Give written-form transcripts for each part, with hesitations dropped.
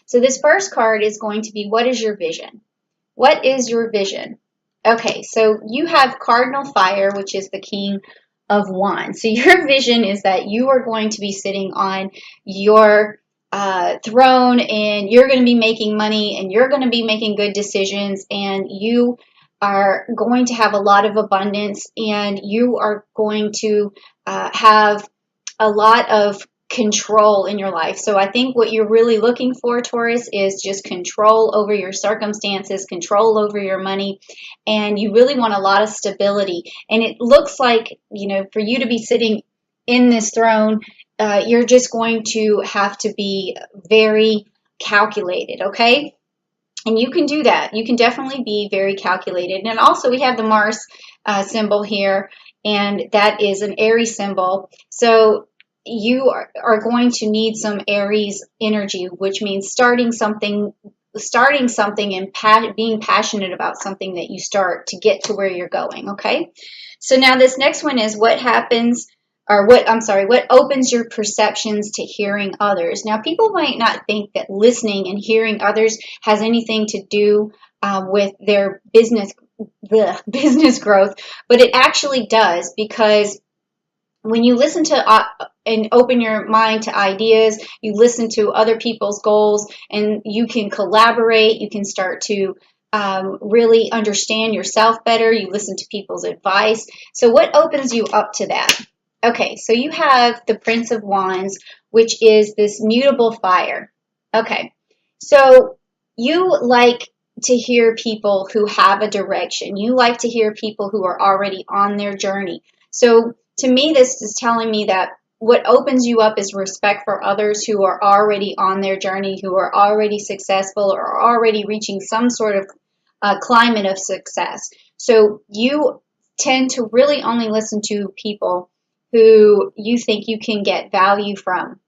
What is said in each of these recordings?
So this first card is going to be, what is your vision? What is your vision? Okay, so you have Cardinal Fire, which is the King of Wands. So your vision is that you are going to be sitting on your throne, and you're going to be making money, and you're going to be making good decisions, and you are going to have a lot of abundance, and you are going to have a lot of control in your life. So I think what you're really looking for, Taurus, is just control over your circumstances, control over your money, and you really want a lot of stability. And it looks like, for you to be sitting in this throne, you're just going to have to be very calculated, okay? And you can do that. You can definitely be very calculated. And also we have the Mars symbol here, and that is an Aries symbol. So you are going to need some Aries energy, which means starting something and being passionate about something that you start to get to where you're going, okay? So now this next one is what opens your perceptions to hearing others. Now, people might not think that listening and hearing others has anything to do with their business growth, but it actually does, because when you listen to and open your mind to ideas, you listen to other people's goals, and you can collaborate, you can start to really understand yourself better, you listen to people's advice. So what opens you up to that? Okay, so you have the Prince of Wands, which is this mutable fire. Okay, so you like to hear people who have a direction. You like to hear people who are already on their journey. So to me, this is telling me that what opens you up is respect for others who are already on their journey, who are already successful, or are already reaching some sort of climate of success. So you tend to really only listen to people who you think you can get value from.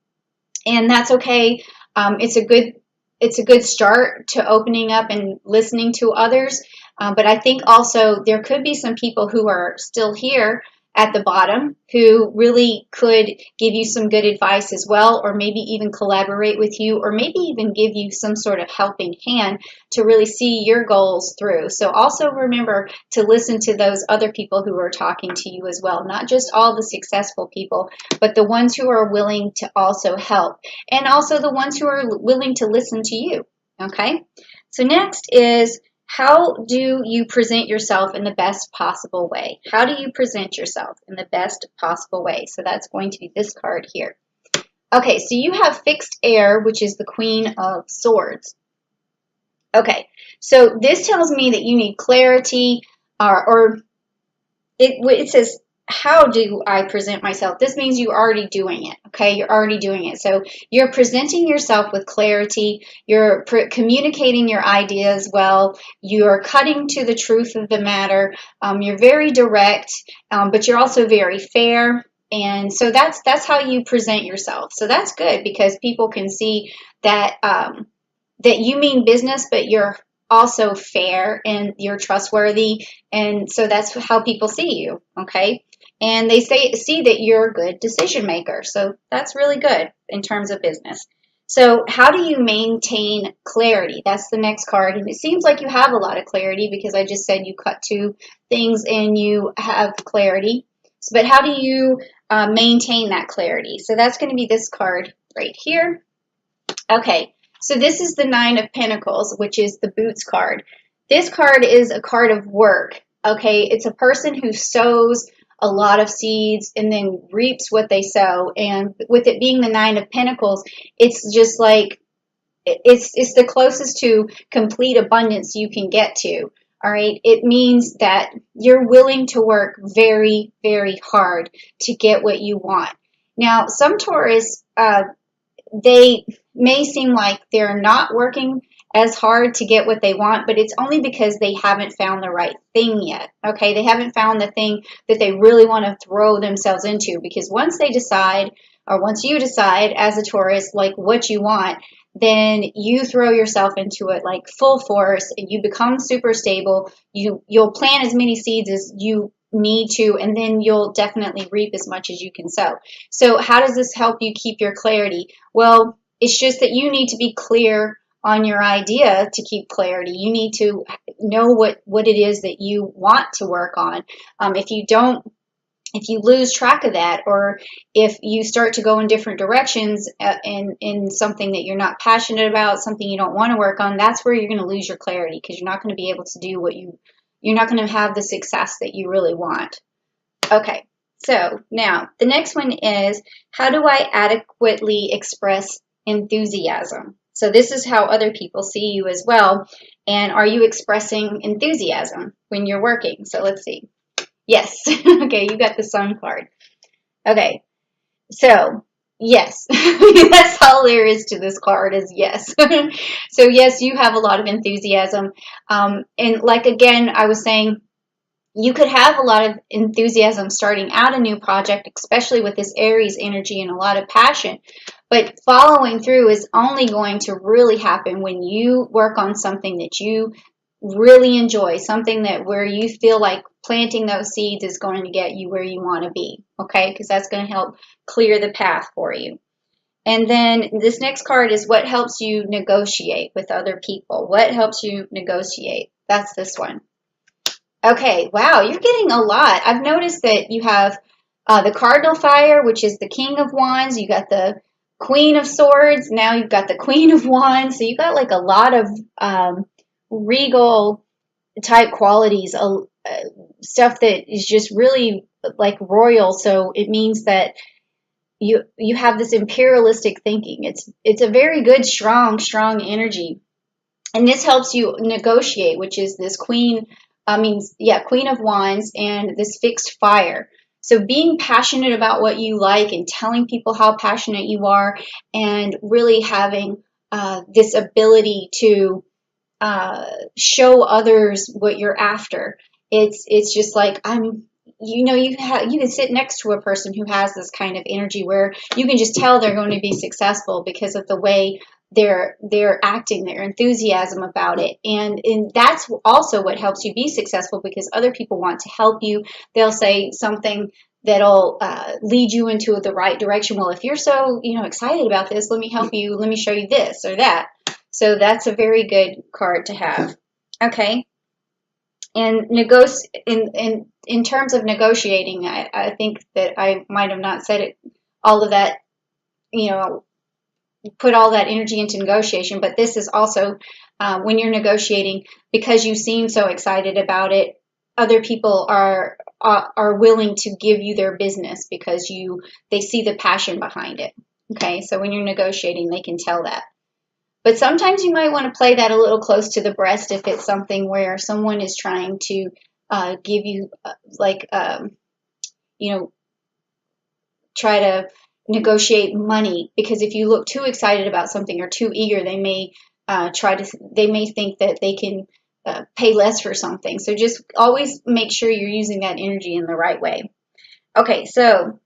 And that's okay. It's a good start to opening up and listening to others. But I think also there could be some people who are still here at the bottom who really could give you some good advice as well, or maybe even collaborate with you, or maybe even give you some sort of helping hand to really see your goals through. So also remember to listen to those other people who are talking to you as well, not just all the successful people, but the ones who are willing to also help, and also the ones who are willing to listen to you. Okay, so next is, how do you present yourself in the best possible way? How do you present yourself in the best possible way? So that's going to be this card here. Okay, so you have fixed air, which is the Queen of Swords. Okay, so this tells me that you need clarity, or it says, how do I present myself? This means you're already doing it, okay? You're already doing it. So you're presenting yourself with clarity. You're communicating your ideas well. You're cutting to the truth of the matter. You're very direct, but you're also very fair. And so that's how you present yourself. So that's good, because people can see that that you mean business, but you're also fair and you're trustworthy. And so that's how people see you, okay? And they see that you're a good decision maker. So that's really good in terms of business. So how do you maintain clarity? That's the next card. And it seems like you have a lot of clarity, because I just said you cut to things and you have clarity. But how do you maintain that clarity? So that's going to be this card right here. Okay, so this is the Nine of Pentacles, which is the Boots card. This card is a card of work. Okay, it's a person who sows a lot of seeds and then reaps what they sow. And with it being the Nine of Pentacles, it's just like, it's the closest to complete abundance you can get to. All right, it means that you're willing to work very, very hard to get what you want. Now, some Taurus, they may seem like they're not working as hard to get what they want, but it's only because they haven't found the right thing yet. Okay, they haven't found the thing that they really want to throw themselves into, because once they decide, or once you decide as a Taurus, like what you want, then you throw yourself into it like full force, and you become super stable. You'll plant as many seeds as you need to, and then you'll definitely reap as much as you can sow. So how does this help you keep your clarity? Well, it's just that you need to be clear on your idea to keep clarity. You need to know what it is that you want to work on. If you lose track of that, or if you start to go in different directions in something that you're not passionate about, something you don't want to work on, that's where you're going to lose your clarity, because you're not going to be able to do you're not going to have the success that you really want. Okay, so now the next one is, how do I adequately express enthusiasm? So this is how other people see you as well. And are you expressing enthusiasm when you're working? So let's see. Yes. Okay, you got the sun card. Okay, so yes, that's all there is to this card, is yes. So yes, you have a lot of enthusiasm. And like, again, I was saying, you could have a lot of enthusiasm starting out a new project, especially with this Aries energy and a lot of passion. But following through is only going to really happen when you work on something that you really enjoy, something that where you feel like planting those seeds is going to get you where you want to be, okay? Because that's going to help clear the path for you. And then this next card is, what helps you negotiate with other people? What helps you negotiate? That's this one. Okay, wow, you're getting a lot. I've noticed that you have the Cardinal Fire, which is the King of Wands. You got the Queen of Swords. Now you've got the Queen of Wands. So you got like a lot of regal type qualities, stuff that is just really like royal. So it means that you have this imperialistic thinking. It's a very good, strong energy, and this helps you negotiate, which is this Queen of Wands and this fixed fire. So being passionate about what you like and telling people how passionate you are, and really having this ability to show others what you're after. It's just like, you can sit next to a person who has this kind of energy where you can just tell they're going to be successful because of the way they're acting, their enthusiasm about it, and that's also what helps you be successful, because other people want to help you. They'll say something that'll lead you into the right direction. Well, if you're so excited about this, let me help you. Let me show you this or that. So that's a very good card to have. Okay. And in terms of negotiating, I think that I might have not said it, all of that, put all that energy into negotiation. But this is also when you're negotiating, because you seem so excited about it, other people are willing to give you their business because they see the passion behind it. Okay, so when you're negotiating, they can tell that. But sometimes you might want to play that a little close to the breast if it's something where someone is trying to give you try to negotiate money, because if you look too excited about something or too eager, they may think that they can pay less for something. So just always make sure you're using that energy in the right way. Okay, so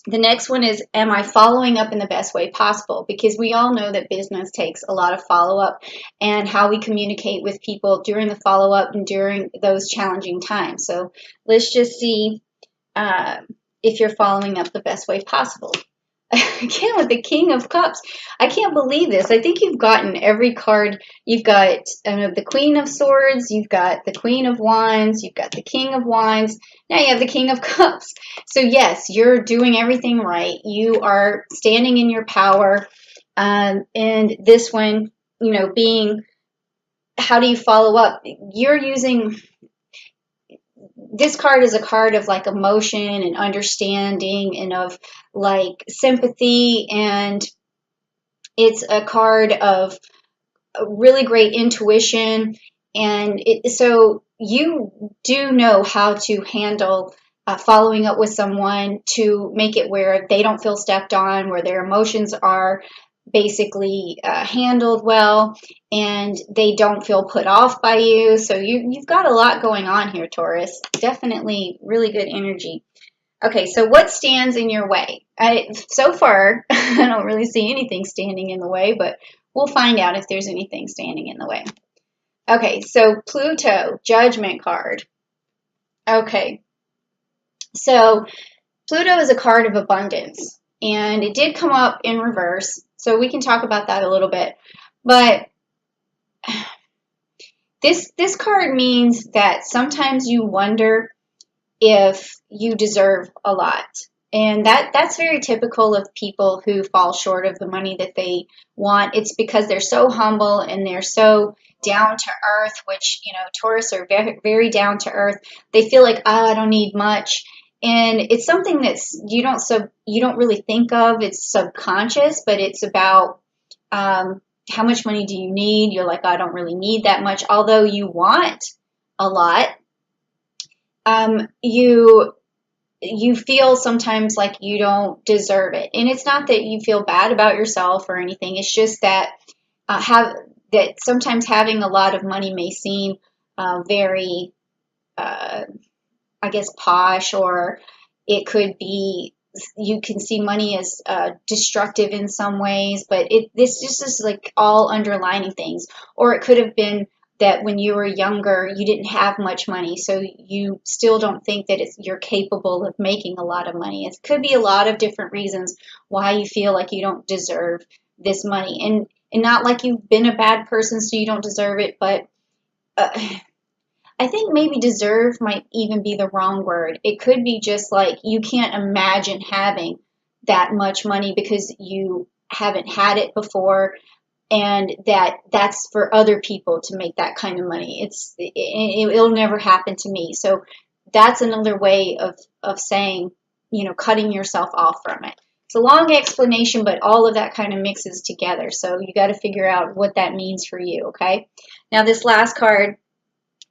the next one is, am I following up in the best way possible? Because we all know that business takes a lot of follow-up, and how we communicate with people during the follow-up and during those challenging times. So let's just see if you're following up the best way possible. Again, with the King of Cups, I can't believe this. I think you've gotten every card. You've got the Queen of Swords, you've got the Queen of Wands, you've got the King of Wands, now you have the King of Cups. So yes, you're doing everything right. You are standing in your power. And this one, being, how do you follow up? You're using... This card is a card of like emotion and understanding and of like sympathy, and it's a card of really great intuition, and so you do know how to handle following up with someone to make it where they don't feel stepped on, where their emotions are basically handled well, and they don't feel put off by you. So you've got a lot going on here, Taurus. Definitely really good energy. Okay, so what stands in your way? So far, I don't really see anything standing in the way, but we'll find out if there's anything standing in the way. Okay, so Pluto, Judgment card. Okay, so Pluto is a card of abundance, and it did come up in reverse, so we can talk about that a little bit. But this card means that sometimes you wonder if you deserve a lot. And that's very typical of people who fall short of the money that they want. It's because they're so humble and they're so down to earth, which, Taurus are very, very down to earth. They feel like, oh, I don't need much. And it's something that's you don't really think of. It's subconscious, but it's about how much money do you need? You're like, I don't really need that much, although you want a lot. You feel sometimes like you don't deserve it, and it's not that you feel bad about yourself or anything. It's just that sometimes having a lot of money may seem very, I guess, posh, or it could be you can see money as destructive in some ways, but this just is like all underlining things. Or it could have been that when you were younger, you didn't have much money, so you still don't think that you're capable of making a lot of money. It could be a lot of different reasons why you feel like you don't deserve this money, and not like you've been a bad person so you don't deserve it, but I think maybe deserve might even be the wrong word. It could be just like you can't imagine having that much money because you haven't had it before, and that's for other people to make that kind of money. It'll never happen to me. So that's another way of saying, cutting yourself off from it. It's a long explanation, but all of that kind of mixes together. So you got to figure out what that means for you, okay? Now this last card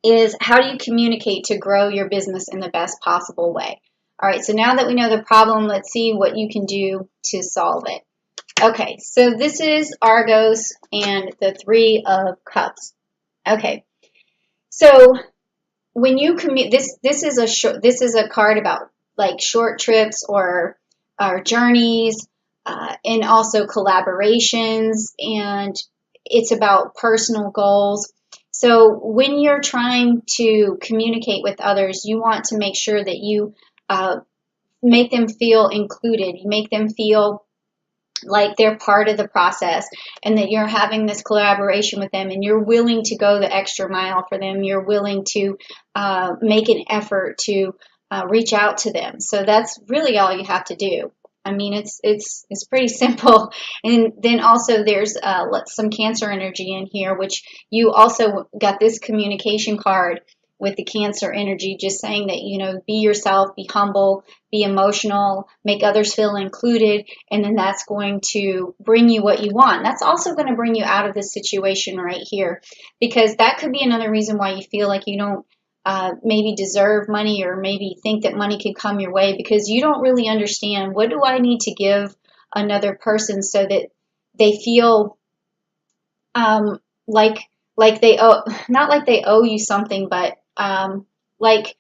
is, how do you communicate to grow your business in the best possible way? All right, so now that we know the problem, let's see what you can do to solve it. Okay, so this is Argos and the Three of Cups. Okay, so when you this is a card about like short trips or journeys, and also collaborations, and it's about personal goals. So when you're trying to communicate with others, you want to make sure that you make them feel included. You make them feel like they're part of the process, and that you're having this collaboration with them, and you're willing to go the extra mile for them. You're willing to make an effort to reach out to them. So that's really all you have to do. I mean, it's pretty simple. And then also there's some Cancer energy in here, which you also got this communication card with the Cancer energy, just saying that, be yourself, be humble, be emotional, make others feel included, and then that's going to bring you what you want. That's also going to bring you out of this situation right here, because that could be another reason why you feel like you don't maybe deserve money, or maybe think that money can come your way, because you don't really understand, what do I need to give another person so that they feel like they owe, not like they owe you something, but like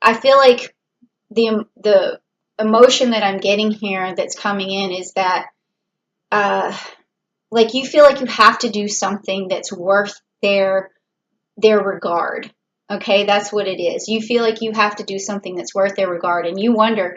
I feel like the emotion that I'm getting here that's coming in is that like you feel like you have to do something that's worth their regard. Okay, that's what it is. You feel like you have to do something that's worth their regard, and you wonder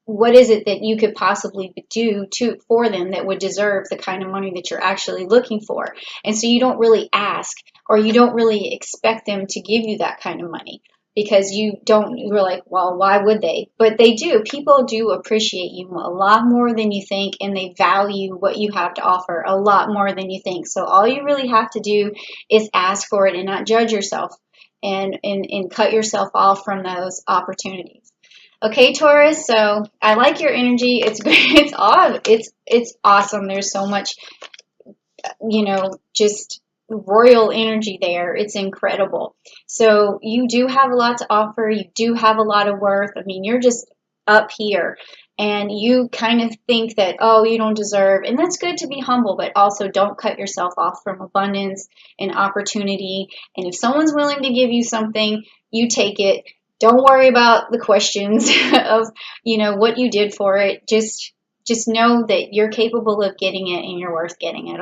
what is it that you could possibly do for them that would deserve the kind of money that you're actually looking for. And so you don't really ask, or you don't really expect them to give you that kind of money, because you're like, well, why would they? But they do. People do appreciate you a lot more than you think, and they value what you have to offer a lot more than you think. So all you really have to do is ask for it and not judge yourself, and cut yourself off from those opportunities. Okay, Taurus, so I like your energy. It's great. It's awesome. There's so much, just royal energy there. It's incredible. So you do have a lot to offer. You do have a lot of worth. I mean, you're just up here, and you kind of think that, oh, you don't deserve, and that's good to be humble, but also don't cut yourself off from abundance and opportunity. And if someone's willing to give you something, you take it. Don't worry about the questions of, what you did for it. Just know that you're capable of getting it, and you're worth getting it. Okay?